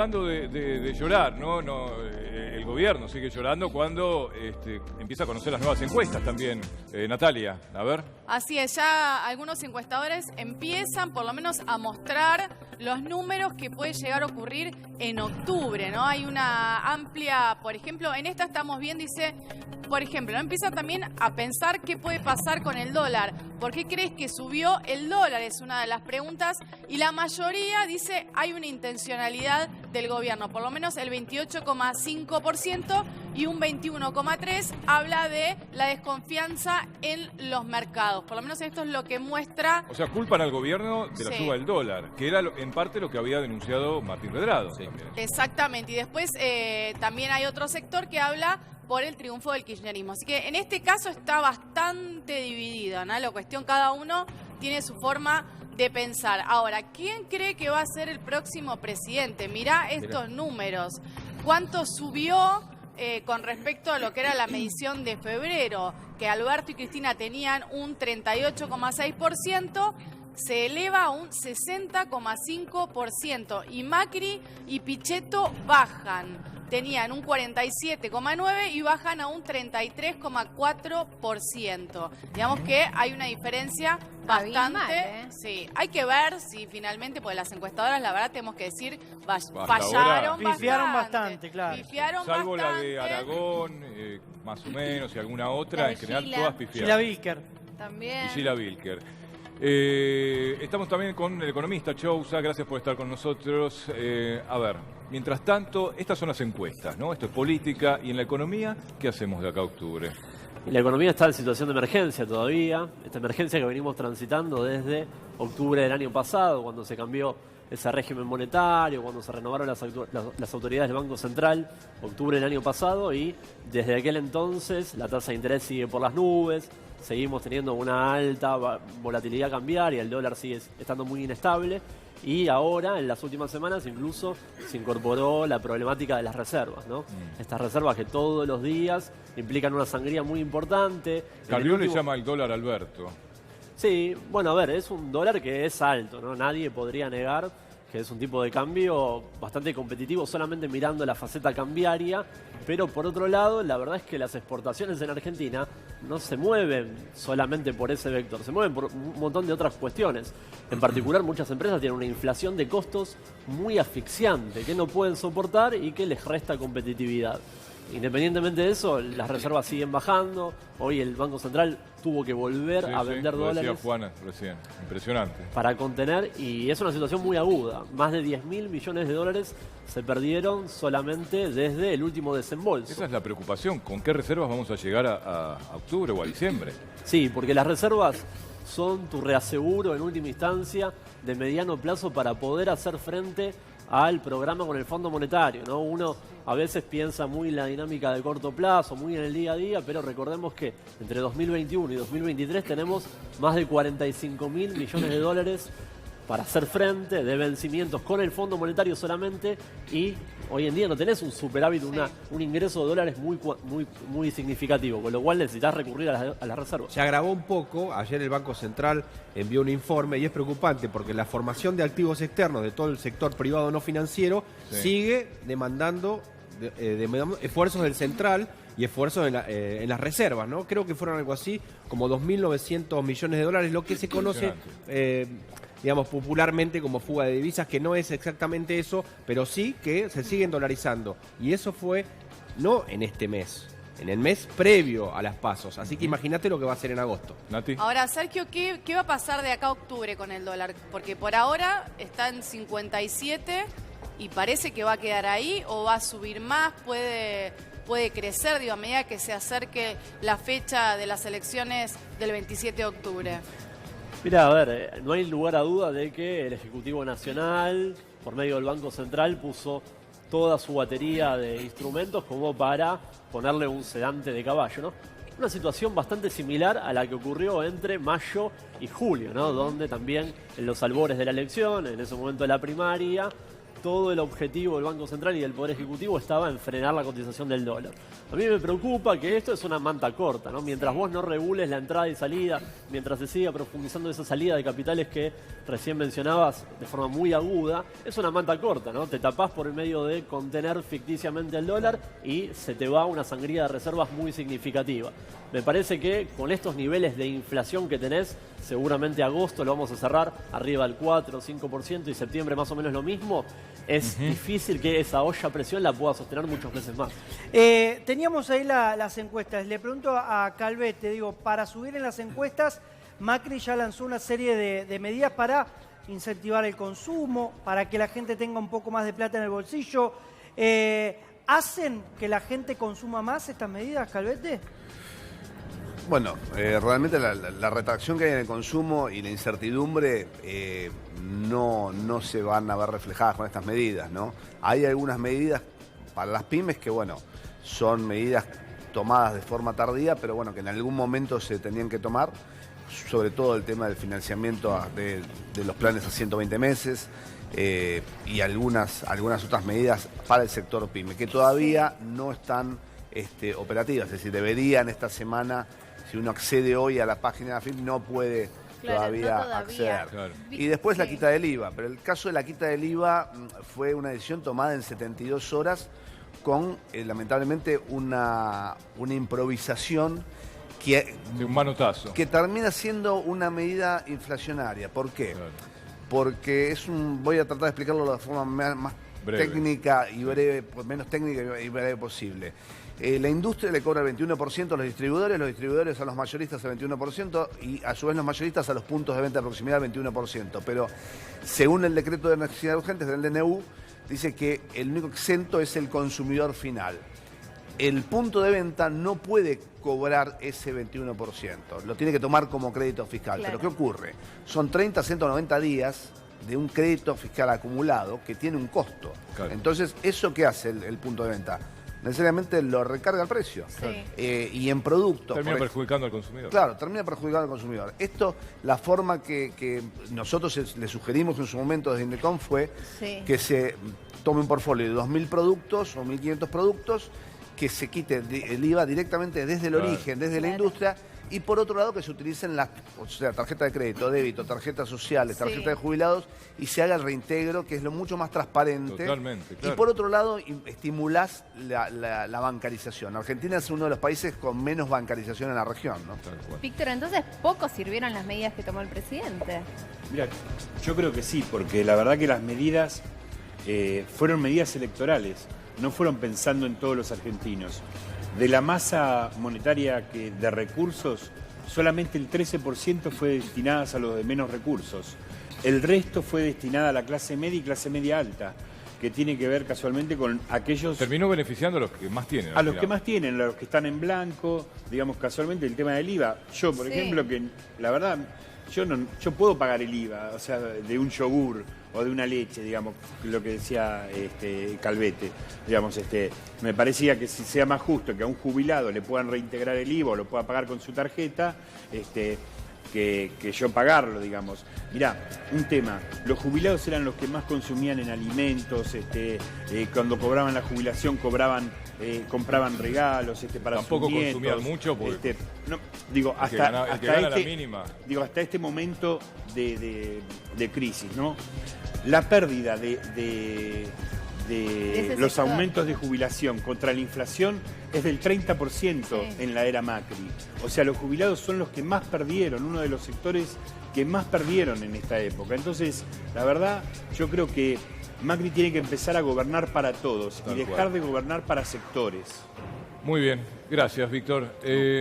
Hablando de llorar, ¿no? El gobierno sigue llorando cuando empieza a conocer las nuevas encuestas también. Natalia, a ver. Así es, ya algunos encuestadores empiezan por lo menos a mostrar los números que puede llegar a ocurrir en octubre, ¿no? Hay una amplia, por ejemplo, en esta estamos bien, dice, por ejemplo, ¿no? Empieza también a pensar qué puede pasar con el dólar. ¿Por qué crees que subió el dólar? Es una de las preguntas. Y la mayoría dice hay una intencionalidad del gobierno, por lo menos el 28,5% y un 21,3% habla de la desconfianza en los mercados. Por lo menos esto es lo que muestra. O sea, culpan al gobierno de la suba del dólar, que era en parte lo que había denunciado Martín Redrado. Sí. Exactamente. Y después también hay otro sector que habla por el triunfo del kirchnerismo. Así que en este caso está bastante dividida, ¿no? La cuestión, cada uno tiene su forma de pensar. Ahora, ¿quién cree que va a ser el próximo presidente? Mirá estos números. ¿Cuánto subió con respecto a lo que era la medición de febrero? Que Alberto y Cristina tenían un 38,6%, se eleva a un 60,5%. Y Macri y Pichetto bajan. Tenían un 47,9% y bajan a un 33,4%. Digamos que hay una diferencia bastante. Sí, hay que ver si finalmente, pues las encuestadoras, la verdad, tenemos que decir, fallaron bastante. Pifiaron bastante, claro. Salvo la de Aragón, más o menos, y alguna otra, en general todas pifiaron. Gila Vilker. También. Y Gila Vilker. Estamos también con el economista Chousa, gracias por estar con nosotros. A ver, mientras tanto, estas son las encuestas, ¿no? Esto es política, y en la economía, ¿qué hacemos de acá a octubre? Y la economía está en situación de emergencia todavía, esta emergencia que venimos transitando desde octubre del año pasado, cuando se cambió ese régimen monetario, cuando se renovaron las autoridades del Banco Central, octubre del año pasado, y desde aquel entonces la tasa de interés sigue por las nubes, seguimos teniendo una alta volatilidad cambiaria, el dólar sigue estando muy inestable, y ahora, en las últimas semanas, incluso se incorporó la problemática de las reservas, ¿no? Estas reservas que todos los días implican una sangría muy importante. Carrión le llama el dólar Alberto. Sí, bueno, a ver, es un dólar que es alto, ¿no? Nadie podría negar que es un tipo de cambio bastante competitivo solamente mirando la faceta cambiaria, pero por otro lado, la verdad es que las exportaciones en Argentina no se mueven solamente por ese vector, se mueven por un montón de otras cuestiones. En particular, muchas empresas tienen una inflación de costos muy asfixiante, que no pueden soportar y que les resta competitividad. Independientemente de eso, las reservas siguen bajando. Hoy el Banco Central tuvo que volver a vender dólares. Decía Juana recién, impresionante. Para contener, y es una situación muy aguda. Más de 10.000 millones de dólares se perdieron solamente desde el último desembolso. Esa es la preocupación, ¿con qué reservas vamos a llegar a octubre o a diciembre? Sí, porque las reservas son tu reaseguro en última instancia de mediano plazo para poder hacer frente al programa con el Fondo Monetario, ¿no? Uno a veces piensa muy en la dinámica de corto plazo, muy en el día a día, pero recordemos que entre 2021 y 2023 tenemos más de 45.000 millones de dólares para hacer frente de vencimientos con el Fondo Monetario solamente, y hoy en día no tenés un superávit, un ingreso de dólares muy significativo, con lo cual necesitas recurrir a las reservas. Se agravó un poco, ayer el Banco Central envió un informe y es preocupante porque la formación de activos externos de todo el sector privado no financiero sigue demandando esfuerzos del central y esfuerzos en las reservas, ¿no? Creo que fueron algo así como 2.900 millones de dólares, lo que se conoce digamos, popularmente como fuga de divisas, que no es exactamente eso, pero sí que se siguen dolarizando. Y eso fue no en este mes, en el mes previo a las pasos. Así que imagínate lo que va a ser en agosto. Nati. Ahora, Sergio, ¿qué va a pasar de acá a octubre con el dólar? Porque por ahora está en 57 y parece que va a quedar ahí, o va a subir más, puede crecer, digo, a medida que se acerque la fecha de las elecciones del 27 de octubre. Mira, a ver, no hay lugar a duda de que el Ejecutivo Nacional, por medio del Banco Central, puso toda su batería de instrumentos como para ponerle un sedante de caballo, ¿no? Una situación bastante similar a la que ocurrió entre mayo y julio, ¿no? Donde también en los albores de la elección, en ese momento de la primaria, todo el objetivo del Banco Central y del Poder Ejecutivo estaba en frenar la cotización del dólar. A mí me preocupa que esto es una manta corta, ¿no? Mientras vos no regules la entrada y salida, mientras se siga profundizando esa salida de capitales que recién mencionabas de forma muy aguda, es una manta corta, ¿no? Te tapás por el medio de contener ficticiamente el dólar y se te va una sangría de reservas muy significativa. Me parece que con estos niveles de inflación que tenés, seguramente agosto lo vamos a cerrar arriba del 4 o 5% y septiembre más o menos lo mismo. Es difícil que esa olla a presión la pueda sostener muchos meses más. Teníamos ahí las encuestas. Le pregunto a Calvete, digo, para subir en las encuestas, Macri ya lanzó una serie de medidas para incentivar el consumo, para que la gente tenga un poco más de plata en el bolsillo. ¿Hacen que la gente consuma más estas medidas, Calvete? Bueno, realmente la retracción que hay en el consumo y la incertidumbre no se van a ver reflejadas con estas medidas, ¿no? Hay algunas medidas para las pymes que, bueno, son medidas tomadas de forma tardía, pero bueno, que en algún momento se tenían que tomar, sobre todo el tema del financiamiento de los planes a 120 meses y algunas otras medidas para el sector pyme, que todavía no están operativas, es decir, deberían esta semana. Si uno accede hoy a la página de AFIP no puede todavía acceder. Claro. Y después la quita del IVA. Pero el caso de la quita del IVA fue una decisión tomada en 72 horas con, lamentablemente, una improvisación de un manotazo. Que termina siendo una medida inflacionaria. ¿Por qué? Claro. Porque voy a tratar de explicarlo de forma más técnica y breve, menos técnica y breve posible. La industria le cobra el 21% a los distribuidores a los mayoristas el 21% y a su vez los mayoristas a los puntos de venta de proximidad el 21%. Pero según el decreto de necesidad urgente del DNU, dice que el único exento es el consumidor final. El punto de venta no puede cobrar ese 21%, lo tiene que tomar como crédito fiscal. Claro. Pero ¿qué ocurre? Son 30 a 190 días de un crédito fiscal acumulado que tiene un costo. Claro. Entonces, ¿eso qué hace el punto de venta? Necesariamente lo recarga al precio. Sí. Y en producto. Termina perjudicando al consumidor. Claro, termina perjudicando al consumidor. Esto, la forma que nosotros le sugerimos en su momento desde Indecom fue que se tome un portfolio de 2.000 productos o 1.500 productos, que se quite el IVA directamente desde el origen, desde la industria, y por otro lado que se utilicen tarjeta de crédito, débito, tarjetas sociales, tarjetas de jubilados, y se haga el reintegro, que es lo mucho más transparente. Totalmente, claro. Y por otro lado, estimulás la bancarización. Argentina es uno de los países con menos bancarización en la región, ¿no? Víctor, entonces poco sirvieron las medidas que tomó el presidente. Mira, yo creo que sí, porque la verdad que las medidas fueron medidas electorales, no fueron pensando en todos los argentinos. De la masa monetaria de recursos, solamente el 13% fue destinada a los de menos recursos. El resto fue destinada a la clase media y clase media alta, que tiene que ver casualmente con aquellos... Terminó beneficiando a los que más tienen. A los que más tienen, a los que están en blanco, digamos casualmente el tema del IVA. Yo, por ejemplo, que la verdad, yo puedo pagar el IVA, o sea, de un yogur o de una leche, digamos, lo que decía Calvete, digamos, me parecía que si sea más justo que a un jubilado le puedan reintegrar el IVA o lo pueda pagar con su tarjeta, que yo pagarlo, digamos. Mirá, un tema, los jubilados eran los que más consumían en alimentos, cuando cobraban la jubilación compraban regalos para sus nietos. Tampoco consumían mucho porque no, digo, hasta este momento de crisis, ¿no? La pérdida de los aumentos de jubilación contra la inflación es del 30% en la era Macri. O sea, los jubilados son los que más perdieron, uno de los sectores que más perdieron en esta época. Entonces, la verdad, yo creo que Macri tiene que empezar a gobernar para todos y dejar de gobernar para sectores. Muy bien, gracias, Víctor.